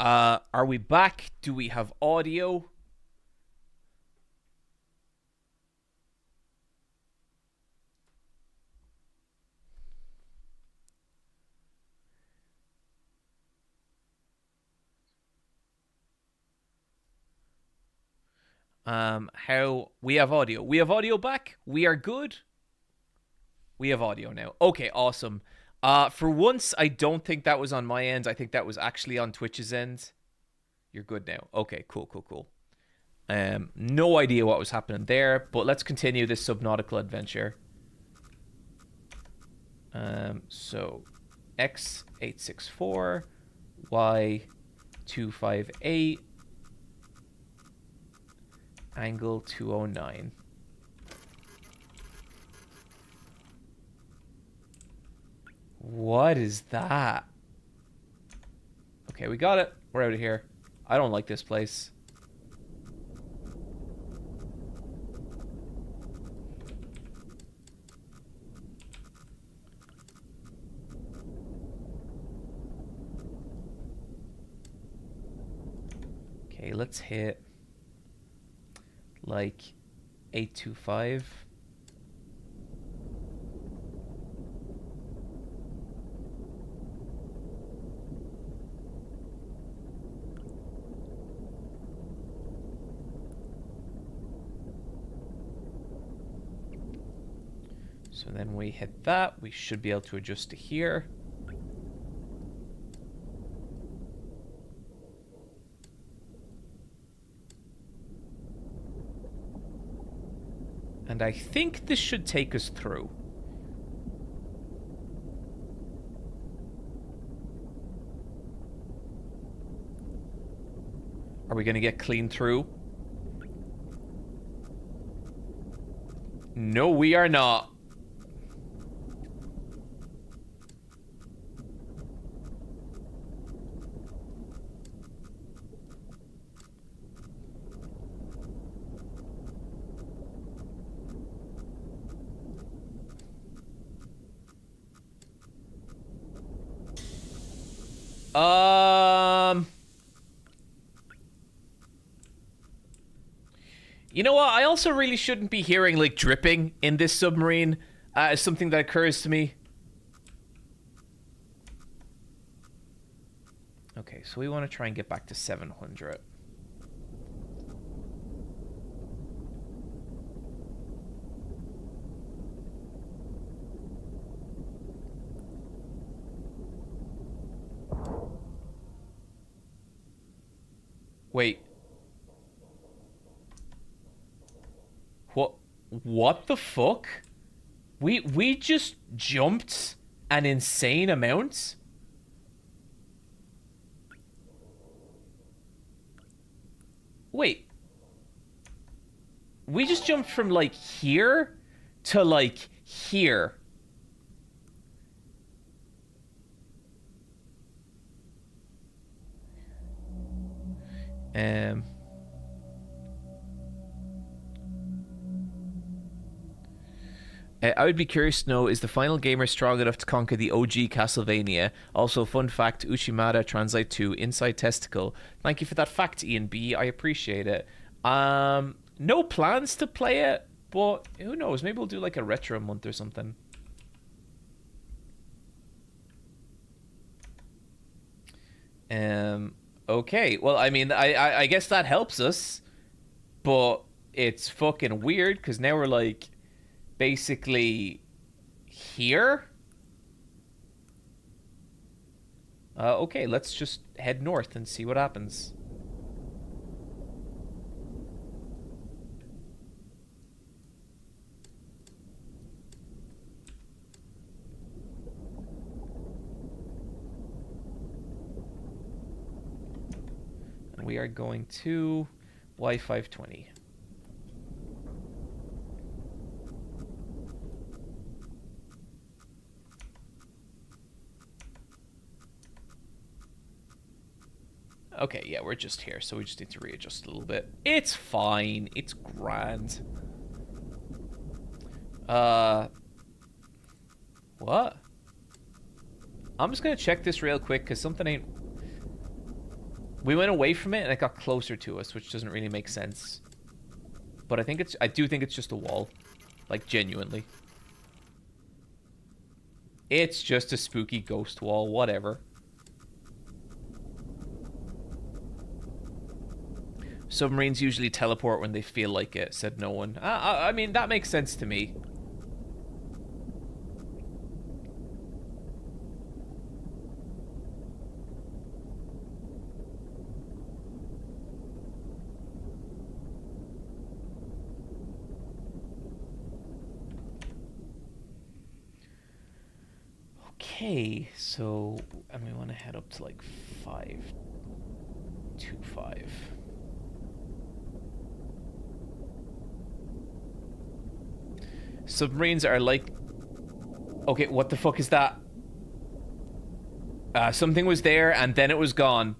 Are we back? Do we have audio? How we have audio. We have audio back. We are good. We have audio now. Okay, awesome. For once, I don't think that was on my end. I think that was actually on Twitch's end. You're good now. Okay, cool, cool, cool. No idea what was happening there, but let's continue this subnautical adventure. So X864, Y258, angle 209. What is that? Okay, we got it. We're out of here. I don't like this place. Okay, let's hit like 825. So then we hit that. We should be able to adjust to here. And I think this should take us through. Are we going to get clean through? No, we are not. You know what? I also really shouldn't be hearing, like, dripping in this submarine. It's something that occurs to me. Okay, so we want to try and get back to 700. Wait. What the fuck? We just jumped an insane amount? Wait. We just jumped from, like, here to, like, here. I would be curious to know, is the final gamer strong enough to conquer the OG Castlevania? Also, fun fact, Uchimata translate to inside testicle. Thank you for that fact, Ian B. I appreciate it. No plans to play it, but who knows? Maybe we'll do like a retro month or something. Okay. Well, I mean, I guess that helps us, but it's fucking weird because now we're like basically here. Okay, let's just head north and see what happens. And we are going to Y520. Okay, yeah, we're just here, so we just need to readjust a little bit. It's fine. It's grand. What? I'm just gonna check this real quick, because something ain't... We went away from it and it got closer to us, which doesn't really make sense. But I do think it's just a wall. Like, genuinely. It's just a spooky ghost wall, whatever. Submarines usually teleport when they feel like it, said no one. I mean, that makes sense to me. Okay, so, and we want to head up to like 525. Submarines are like... Okay, what the fuck is that? Something was there and then it was gone.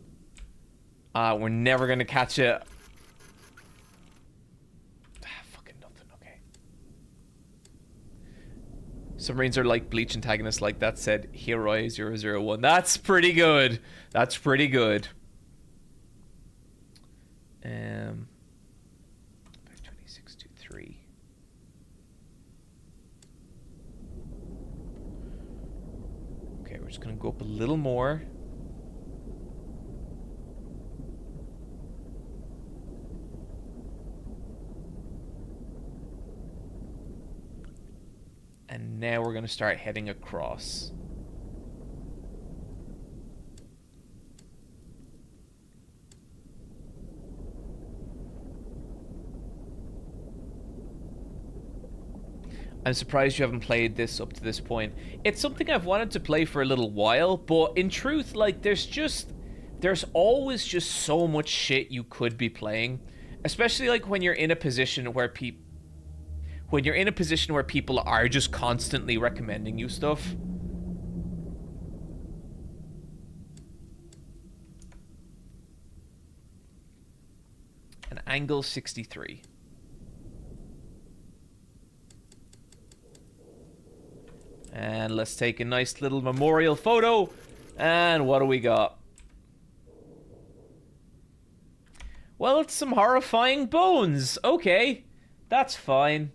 We're never gonna catch it. Fucking nothing, okay. Submarines are like Bleach antagonists, like that said Heroi 001. That's pretty good. That's pretty good. 52623. Okay, we're just gonna go up a little more. And now we're gonna start heading across. I'm surprised you haven't played this up to this point. It's something I've wanted to play for a little while, but in truth, like, there's always just so much shit you could be playing. Especially, like, when you're in a position where people are just constantly recommending you stuff. An angle 63. And let's take a nice little memorial photo. And what do we got? Well, it's some horrifying bones. Okay, that's fine.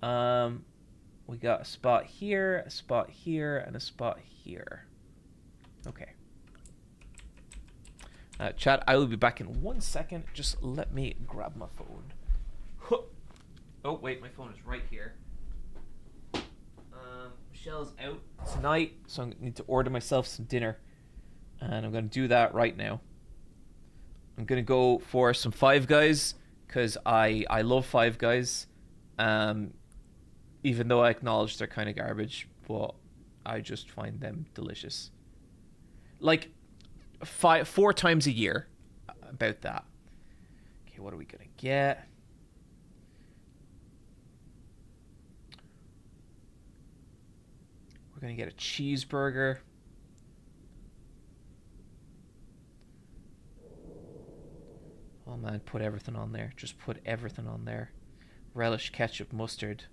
We got a spot here, and a spot here. Okay. Chat, I will be back in 1 second. Just let me grab my phone. Oh, wait, my phone is right here. Michelle's out tonight, so I need to order myself some dinner. And I'm going to do that right now. I'm going to go for some Five Guys, because I love Five Guys. Even though I acknowledge they're kind of garbage, but I just find them delicious. Like, 4 times a year. About that. Okay, what are we going to get? We're going to get a cheeseburger. Oh man, put everything on there. Just put everything on there. Relish, ketchup, mustard.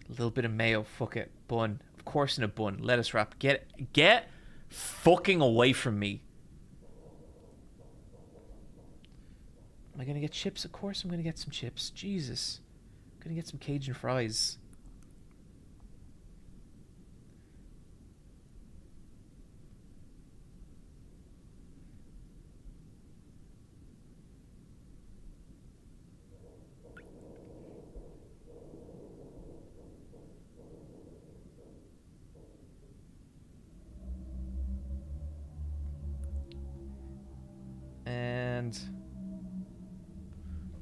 A little bit of mayo. Fuck it. Bun. Of course in a bun. Lettuce wrap. Get fucking away from me. Am I going to get chips? Of course I'm going to get some chips. Jesus. I'm going to get some Cajun fries. And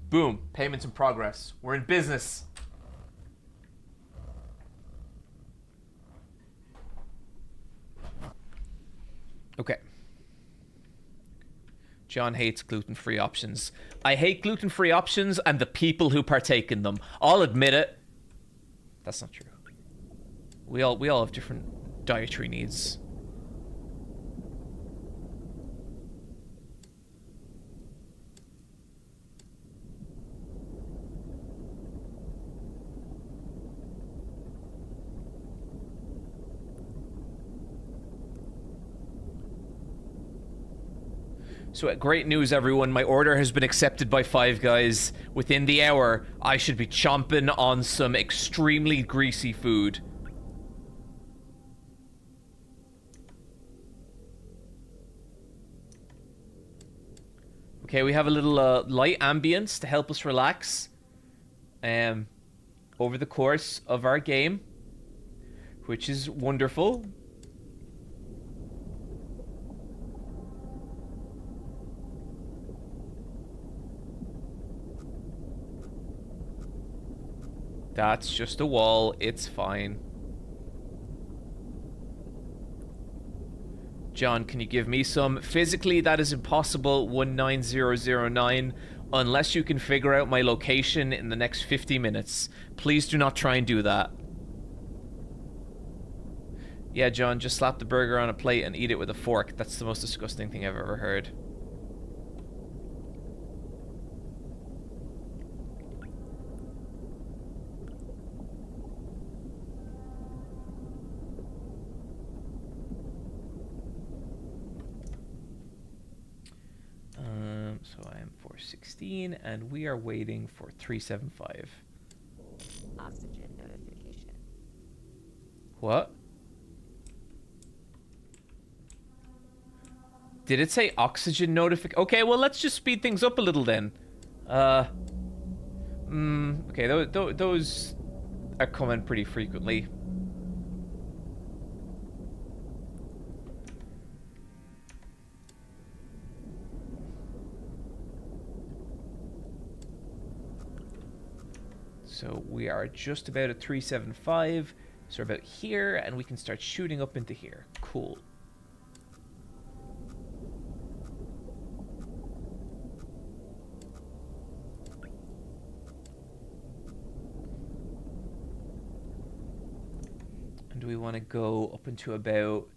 boom, payments in progress. We're in business. Okay. John hates gluten-free options. I hate gluten-free options and the people who partake in them. I'll admit it. That's not true. We all have different dietary needs. So great news, everyone. My order has been accepted by Five Guys. Within the hour, I should be chomping on some extremely greasy food. Okay, we have a little light ambience to help us relax over the course of our game, which is wonderful. That's just a wall. It's fine. John, can you give me some? Physically, that is impossible. 19009. Unless you can figure out my location in the next 50 minutes. Please do not try and do that. Yeah, John, just slap the burger on a plate and eat it with a fork. That's the most disgusting thing I've ever heard. So I am 416, and we are waiting for 375. Oxygen notification. What? Did it say oxygen notification? Okay, well, let's just speed things up a little then. Okay, those are coming pretty frequently. So we are just about at 375. So we're about here, and we can start shooting up into here. Cool. And we want to go up into about,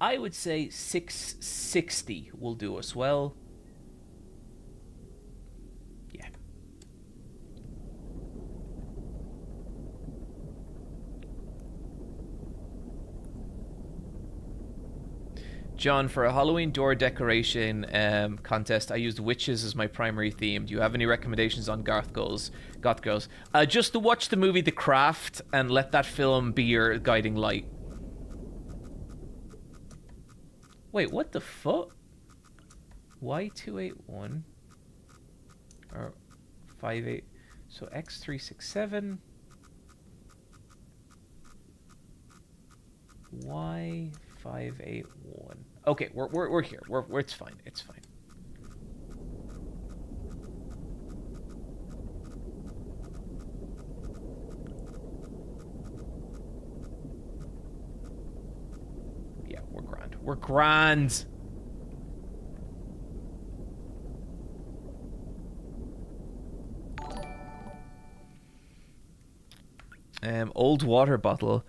I would say 660 will do us well. Yeah. John, for a Halloween door decoration contest, I used witches as my primary theme. Do you have any recommendations on goth girls? Just to watch the movie The Craft and let that film be your guiding light. Wait, what the fuck? Y281 or 58? So X367. Y581. Okay, we're here. It's fine. It's fine. Yeah, we're grand. We're grand. Old water bottle.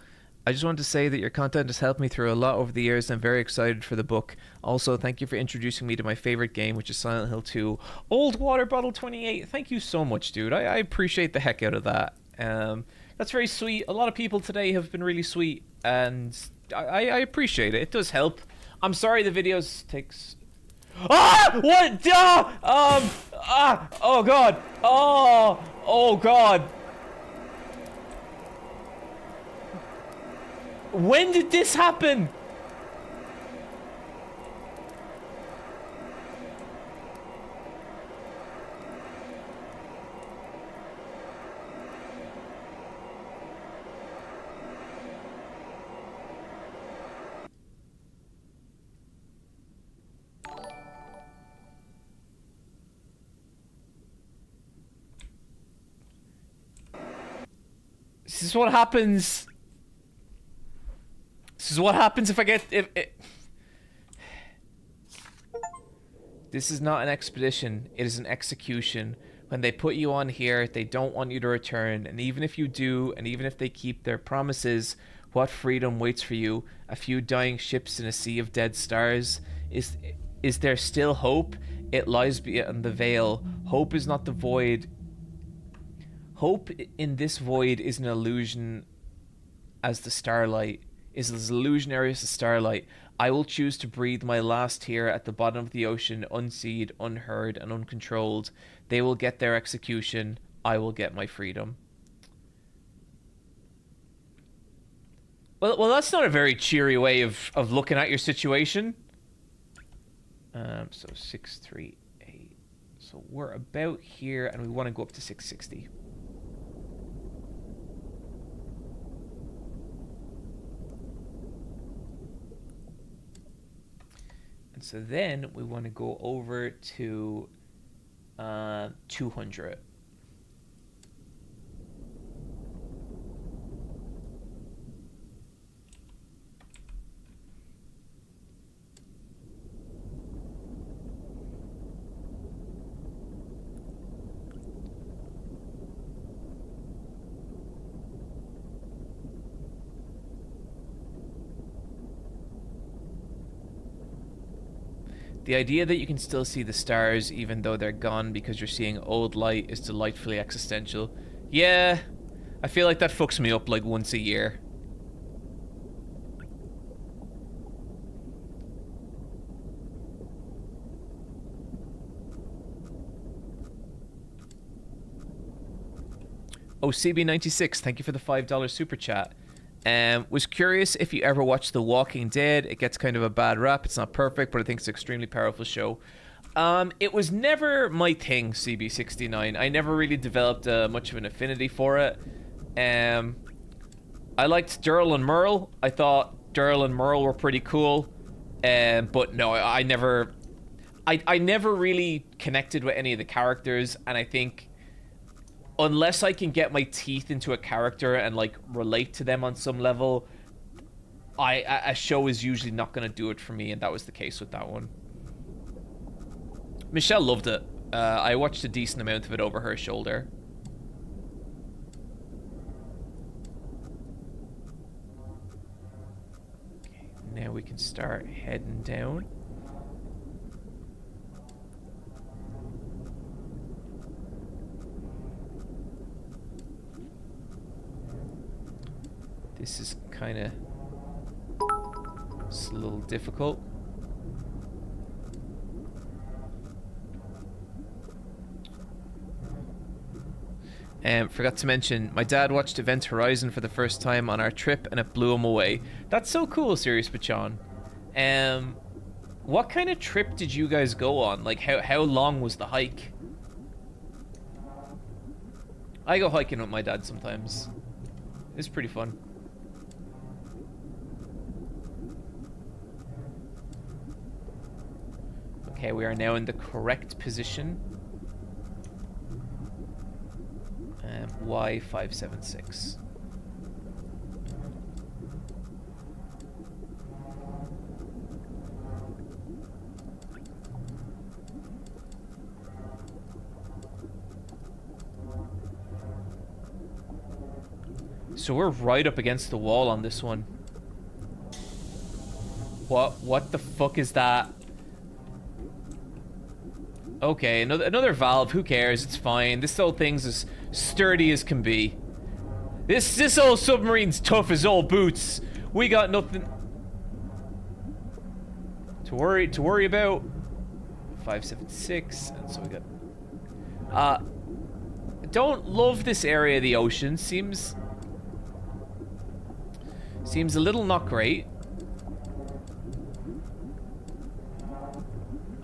I just wanted to say that your content has helped me through a lot over the years, and I'm very excited for the book. Also, thank you for introducing me to my favorite game, which is Silent Hill 2. Old Water Bottle 28, thank you so much, dude. I appreciate the heck out of that. That's very sweet. A lot of people today have been really sweet, and I appreciate it. It does help. I'm sorry the videos takes... Ah! What? Oh, God. Oh, God. When did this happen? This is what happens. This is what happens if I get... This is not an expedition. It is an execution. When they put you on here, they don't want you to return. And even if you do, and even if they keep their promises, what freedom waits for you? A few dying ships in a sea of dead stars? Is there still hope? It lies beyond the veil. Hope is not the void. Hope in this void is an illusion as the starlight. is as illusionary as the starlight. I will choose to breathe my last here at the bottom of the ocean, unseen, unheard, and uncontrolled. They will get their execution. I will get my freedom. Well, that's not a very cheery way of looking at your situation. So 638. So we're about here, and we want to go up to 660. And so then we want to go over to 200. The idea that you can still see the stars even though they're gone because you're seeing old light is delightfully existential. Yeah, I feel like that fucks me up like once a year. Oh, CB96, thank you for the $5 super chat. Was curious if you ever watched The Walking Dead. It gets kind of a bad rap. It's not perfect, but I think it's an extremely powerful show. It was never my thing, CB69. I never really developed much of an affinity for it. I liked Daryl and Merle. I thought Daryl and Merle were pretty cool. But no, I never really connected with any of the characters, and I think unless I can get my teeth into a character and like relate to them on some level, a show is usually not going to do it for me, and that was the case with that one. Michelle loved it. I watched a decent amount of it over her shoulder. Okay, now we can start heading down. This is kind of... it's a little difficult. Forgot to mention, my dad watched Event Horizon for the first time on our trip, and it blew him away. That's so cool, Sirius Bachon. What kind of trip did you guys go on? Like, how long was the hike? I go hiking with my dad sometimes. It's pretty fun. Okay, we are now in the correct position. Y576. So we're right up against the wall on this one. What the fuck is that? Okay, another valve. Who cares? It's fine. This whole thing's as sturdy as can be. This old submarine's tough as old boots. We got nothing to worry about. 576, and so we got. Don't love this area of the ocean. Seems a little not great.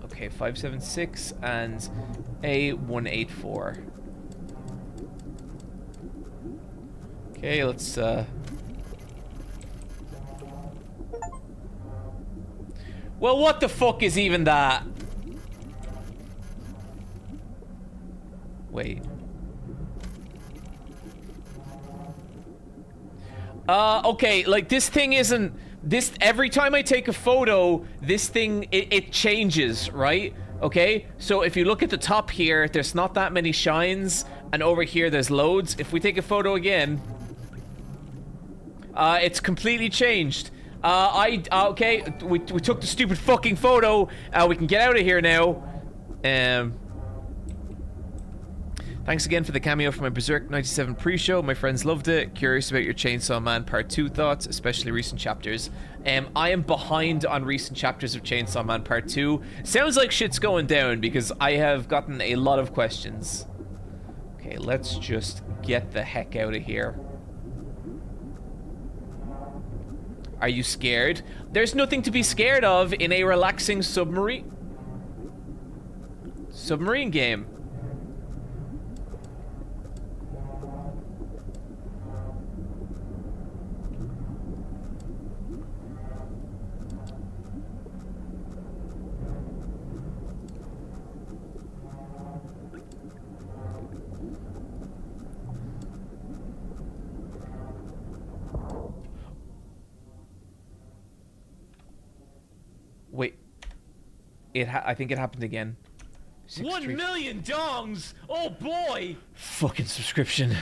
Okay, 576 and A184. Okay, let's well, what the fuck is even that? Wait. Okay, like this thing isn't... this, every time I take a photo, this thing, it changes, right? Okay, so if you look at the top here, there's not that many shines, and over here there's loads. If we take a photo again, it's completely changed. Okay, we took the stupid fucking photo. We can get out of here now. Thanks again for the cameo for my Berserk 97 pre-show. My friends loved it. Curious about your Chainsaw Man Part 2 thoughts, especially recent chapters. I am behind on recent chapters of Chainsaw Man Part 2. Sounds like shit's going down because I have gotten a lot of questions. Okay, let's just get the heck out of here. Are you scared? There's nothing to be scared of in a relaxing submarine game. Wait. I think it happened again. 1 million dongs! Oh boy! Fucking subscription.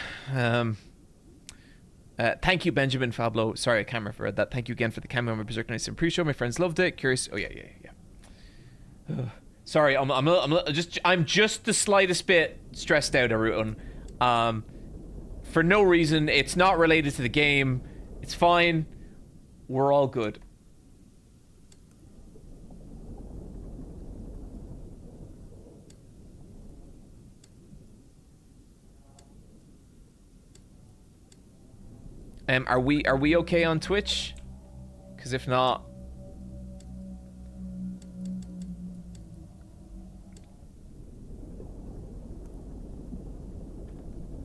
Thank you, Benjamin Fablo. Sorry, I can't remember that. Thank you again for the cameo on my Berserk Nights and pre-show. My friends loved it. Curious. Oh yeah. Sorry, I'm just the slightest bit stressed out, Arutun. For no reason. It's not related to the game. It's fine. We're all good. Are we okay on Twitch? Because if not,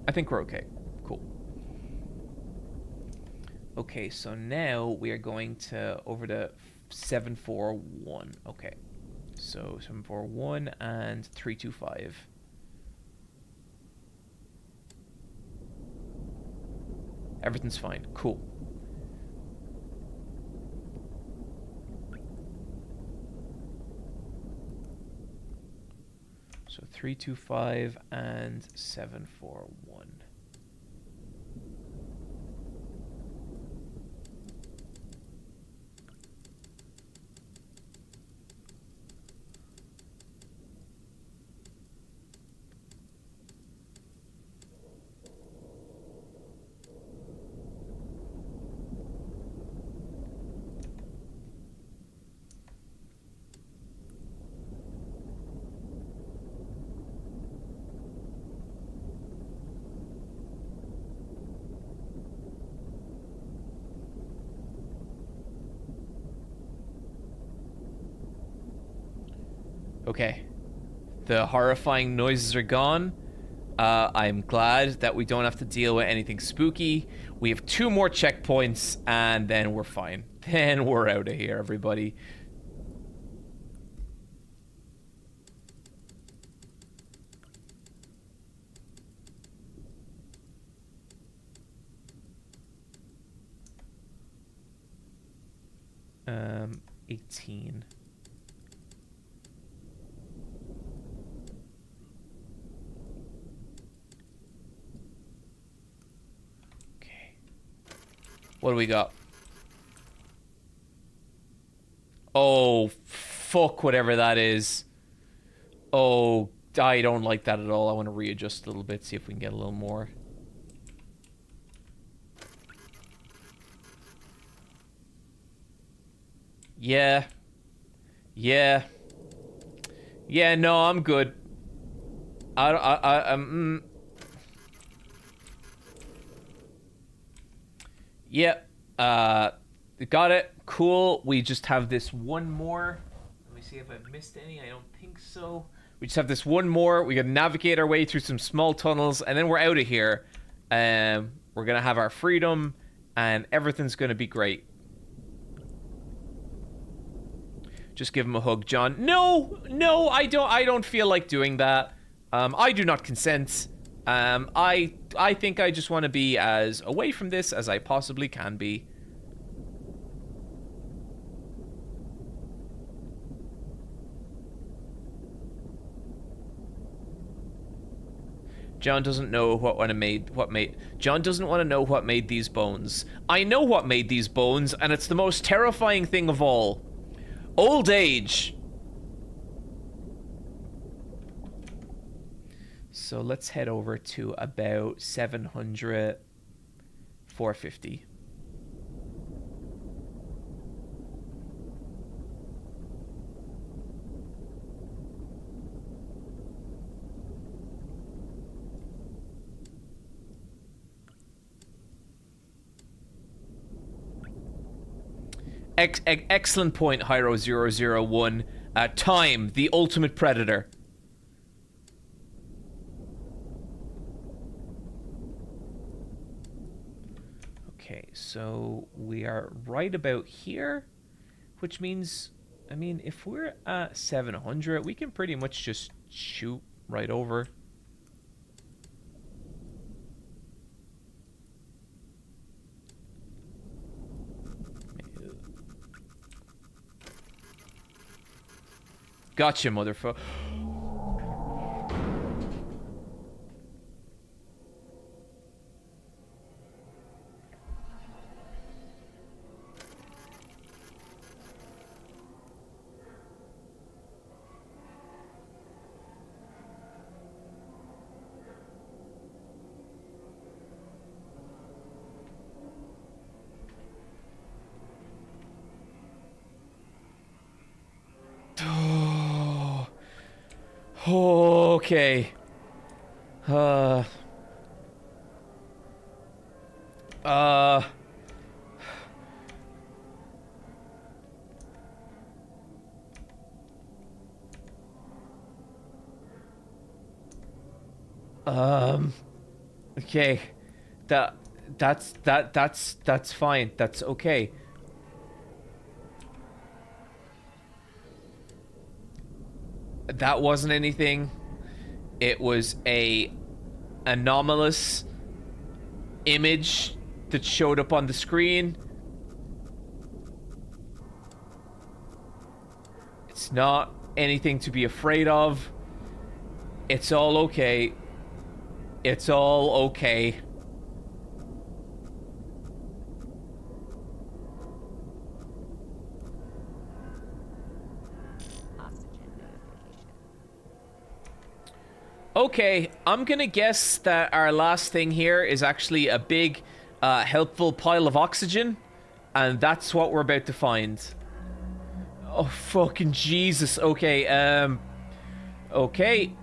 I think we're okay. Cool. Okay, so now we are going to over to 741. Okay, so 741 and 325. Everything's fine. Cool. So 325 and 741. Okay. The horrifying noises are gone. I'm glad that we don't have to deal with anything spooky. We have 2 more checkpoints, and then we're fine. Then we're out of here, everybody. Um, 18. What do we got? Oh, fuck whatever that is. Oh, I don't like that at all. I want to readjust a little bit, see if we can get a little more. Yeah. Yeah. Yeah, no, I'm good. Yep. Got it. Cool. We just have this one more. Let me see if I've missed any. I don't think so. We just have this one more. We gotta navigate our way through some small tunnels, and then we're out of here. We're gonna have our freedom, and everything's gonna be great. Just give him a hug, John. No, I don't feel like doing that. I do not consent. I think I just want to be as away from this as I possibly can be. John doesn't know John doesn't want to know what made these bones. I know what made these bones, and it's the most terrifying thing of all. Old age. So let's head over to about 700, 450. Excellent point, Hyro001. Time, the ultimate predator. Okay, so we are right about here, which means, I mean, if we're at 700, we can pretty much just shoot right over. Gotcha, motherfucker. Okay. Uh. Okay. That's fine. That's okay. That wasn't anything. It was a anomalous image that showed up on the screen. It's not anything to be afraid of. It's all okay. It's all okay. Okay, I'm gonna guess that our last thing here is actually a big, helpful pile of oxygen, and that's what we're about to find. Oh, fucking Jesus. Okay, okay.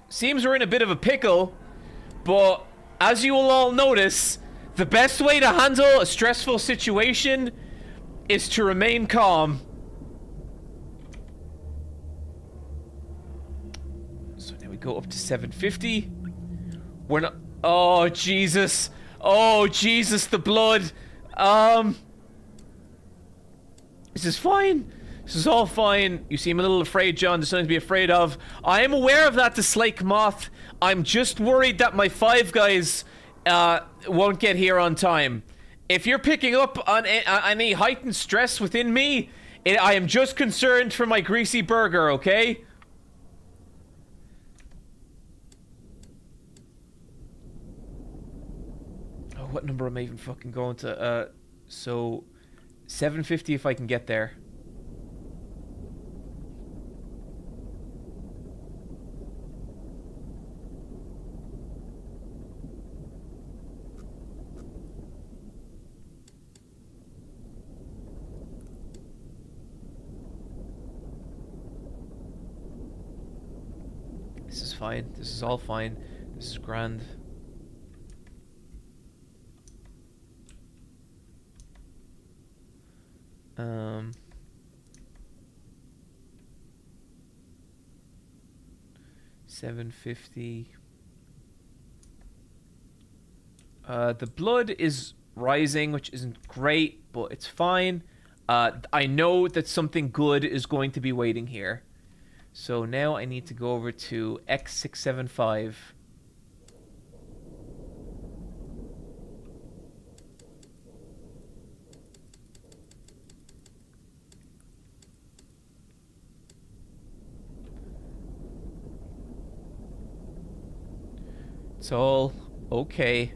Seems we're in a bit of a pickle, but as you will all notice, the best way to handle a stressful situation is to remain calm. So now we go up to 750. We're not... Oh, Jesus. Oh, Jesus, the blood. This is fine. This is all fine. You seem a little afraid, John. There's nothing to be afraid of. I am aware of that, the Slake Moth. I'm just worried that my five guys won't get here on time. If you're picking up on any heightened stress within me, I am just concerned for my greasy burger, okay? Oh, what number am I even fucking going to? So 750 if I can get there. This is fine. This is all fine. This is grand. Um... 750. The blood is rising, which isn't great, but it's fine. I know that something good is going to be waiting here. So now I need to go over to X675. It's all okay.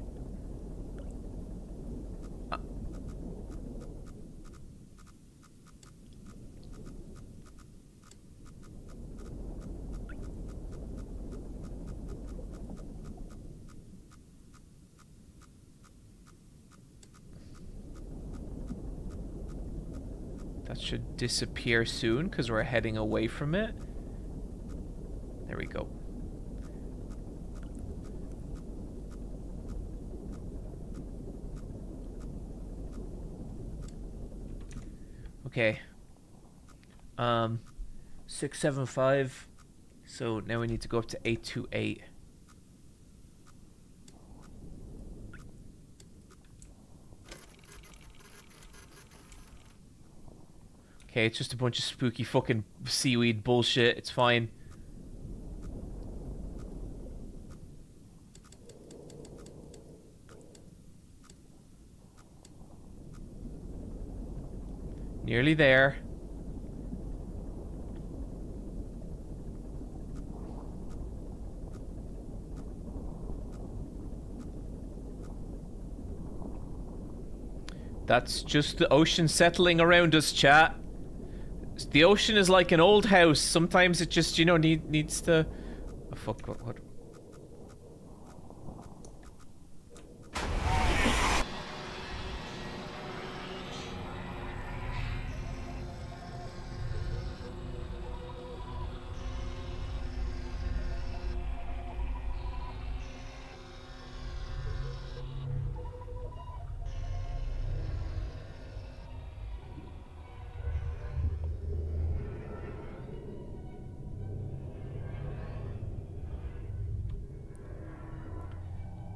That should disappear soon because we're heading away from it. There we go. Okay. 675. So now we need to go up to 828. Okay, it's just a bunch of spooky fucking seaweed bullshit. It's fine. Nearly there. That's just the ocean settling around us, chat. The ocean is like an old house. Sometimes it just, you know, needs to... Oh, fuck, what?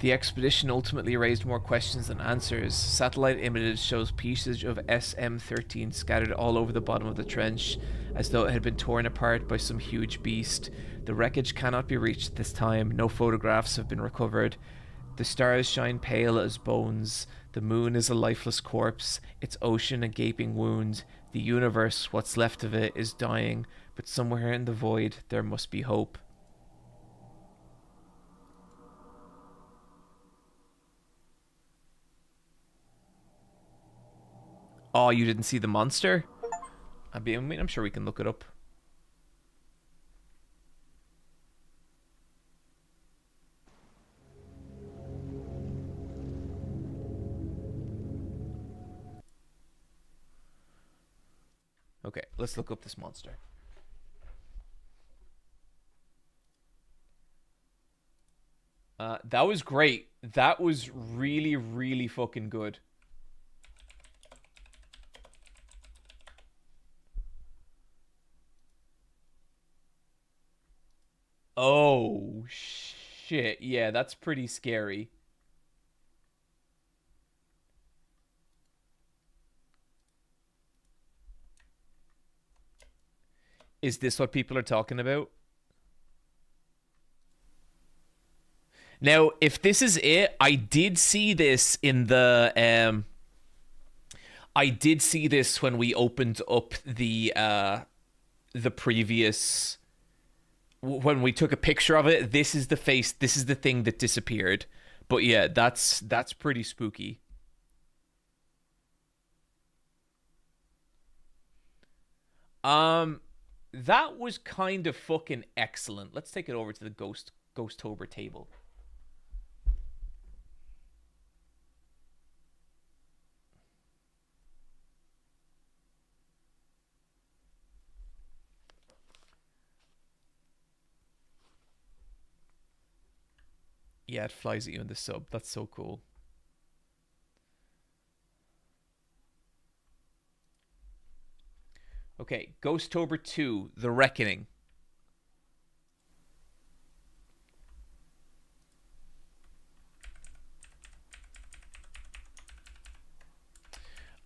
The expedition ultimately raised more questions than answers. Satellite images shows pieces of SM-13 scattered all over the bottom of the trench, as though it had been torn apart by some huge beast. The wreckage cannot be reached at this time. No photographs have been recovered. The stars shine pale as bones. The moon is a lifeless corpse, its ocean a gaping wound. The universe, what's left of it, is dying, but somewhere in the void there must be hope. Oh, you didn't see the monster? I mean, I'm sure we can look it up. Okay, let's look up this monster. That was great. That was really, really fucking good. Oh, shit. Yeah, that's pretty scary. Is this what people are talking about? Now, if this is it, I did see this in the I did see this when we opened up the previous, when we took a picture of it. This is the face, this is the thing that disappeared. But yeah, that's pretty spooky. That was kind of fucking excellent. Let's take it over to the Ghost-Tober table. Yeah, it flies at you in the sub. That's so cool. Okay, Ghost-Tober 2, The Reckoning.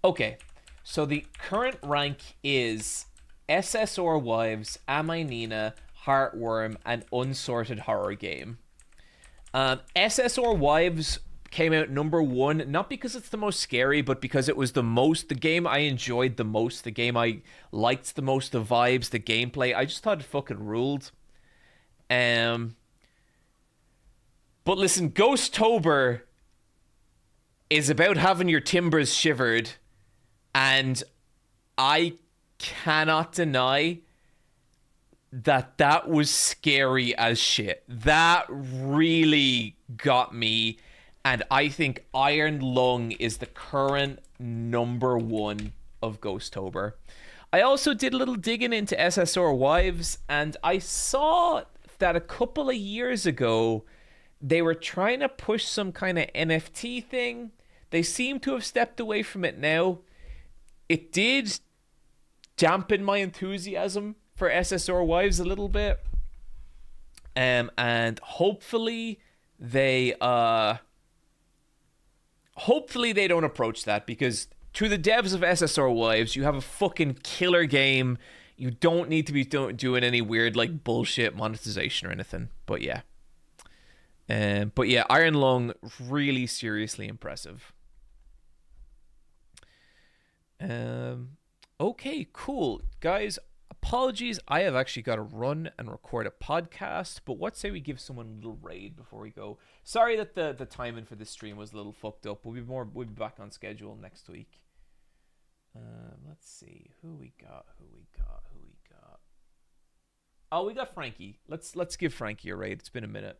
Okay, so the current rank is SSR Wives, Am I Nina, Heartworm, and Unsorted Horror Game. SSR Wives came out number 1, not because it's the most scary, but because it was the game I enjoyed the most, the game I liked the most, the vibes, the gameplay. I just thought it fucking ruled. But listen, Ghost-Tober is about having your timbers shivered, and I cannot deny that was scary as shit. That really got me, and I think Iron Lung is the current number 1 of Ghost-Tober. I also did a little digging into SSR Wives, and I saw that a couple of years ago they were trying to push some kind of NFT thing. They seem to have stepped away from it now. It did dampen my enthusiasm for SSR Wives a little bit. And hopefully they don't approach that, because to the devs of SSR Wives, you have a fucking killer game. You don't need to be doing any weird like bullshit monetization or anything. But yeah. Iron Lung, really seriously impressive. Okay, cool. Guys, apologies. I have actually got to run and record a podcast, but what say we give someone a little raid before we go? Sorry that the timing for this stream was a little fucked up. We'll be back on schedule next week. Let's see who we got. Oh, we got Frankie. Let's give Frankie a raid. It's been a minute.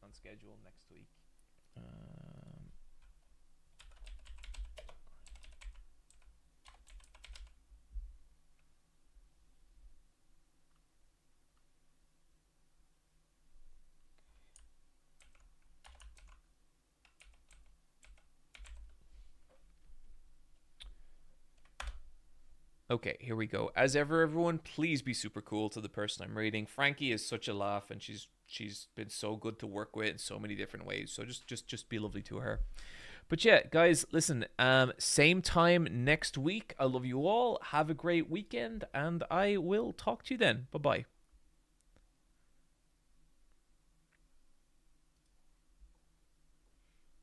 On schedule next week. Okay, here we go. As ever, everyone, please be super cool to the person I'm rating. Frankie is such a laugh, and she's been so good to work with in so many different ways. So just be lovely to her. But yeah, guys, listen. Same time next week. I love you all. Have a great weekend, and I will talk to you then. Bye bye.